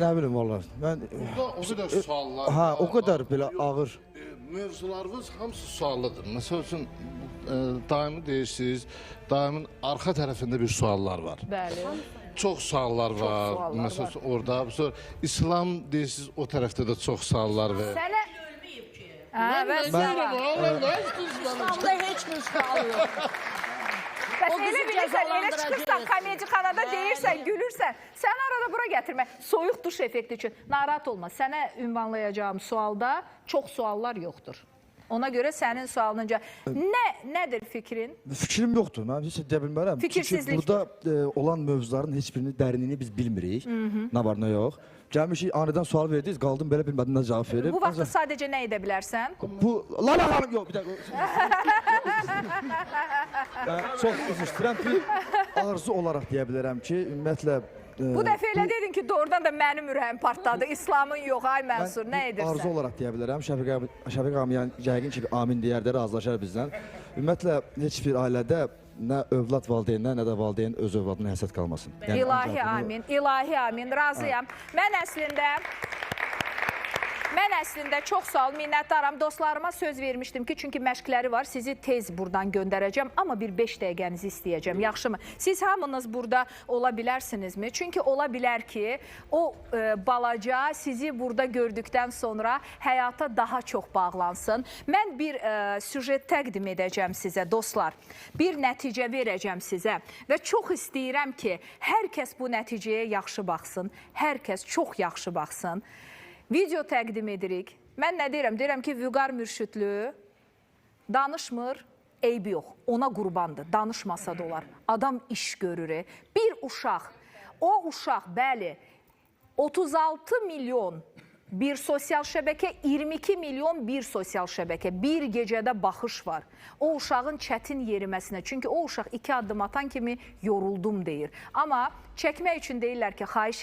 Nə bilim vallahi. Mən Burada o kadar suallar ha var. o kadar belə ağır. Mövzularımız hamısı suallıdır. Mesela için daimi deyirsiniz, daimin arka tarafında bir suallar var. Bəli. Çok suallar var. suallar Mesela var. orada sonra İslam deyirsiniz, o tarafta da çok suallar var. Sənə və İslamda heç bir sual yox. Bəs O elə bizi bilirsən, elə cəzalandıracaq. çıxırsan, komediyxanada deyirsən, gülürsən. Sən arada bura gətirmə. Soyuq duş effekti üçün. Narahat olma. Sənə ünvanlayacağım sualda çox suallar yoxdur. Ona görə sənin sualınca nədir fikrin? Fikrim yoxdur. Mən heç deyə bilmərəm. Fikirsizlikdir. Çünki burada olan mövzuların heç birinin dərinliyini biz bilmirik. Nə var, nə yox. Gəlmişik, anidən sual verdiniz, qaldım belə bilmədim nə cavab verim. Bu vaxtda sadəcə nə edə bilərsən? Bu la xanım yox, bir dəqiqə. Çox üzr istəyirəm ki, arzu olaraq deyə bilərəm ki, ümumiyyətlə Bu dəfə elə dedin ki, doğrudan da mənim ürəyim partladı. İslamın yox, ay Mənsur, nə edirsən? arzu olaraq deyə bilərəm. Şəfiq Amiyan yəqin ki, amin deyər də razılaşar bizdən. Ümumiyyətlə heç bir ailədə nə övlad valideyninə, nə də valideyn öz övladına həsəd qalmasın. Yəni, İlahi ancaq bunu- amin, ilahi amin, razıyam. Mən əslində çox sağ ol, minnətdaram. Dostlarıma söz vermişdim ki, çünki məşqləri var, sizi tez buradan göndərəcəm, amma bir 5 dəqiqənizi istəyəcəm, yaxşımı? Siz hamınız burada ola bilərsinizmi? Çünki ola bilər ki, o balaca sizi burada gördükdən sonra həyata daha çox bağlansın. Mən bir süjet təqdim edəcəm sizə, dostlar. Bir nəticə verəcəm sizə və çox istəyirəm ki, hər kəs bu nəticəyə yaxşı baxsın, hər kəs çox yaxşı baxsın. Video təqdim edirik. Mən nə deyirəm? Deyirəm ki, Vüqar Mürşidlü danışmır, eybi yox. Ona qurbandır. Danışmasa da olar. Adam iş görür. Bir uşaq, o uşaq, bəli, 36 milyon bir sosial şəbəkə, 22 milyon bir sosial şəbəkə. Bir gecədə baxış var. O uşağın çətin yeriməsinə. Çünki o uşaq 2 addım atan kimi yoruldum deyir. Amma çəkmək üçün deyirlər ki, xahiş edir.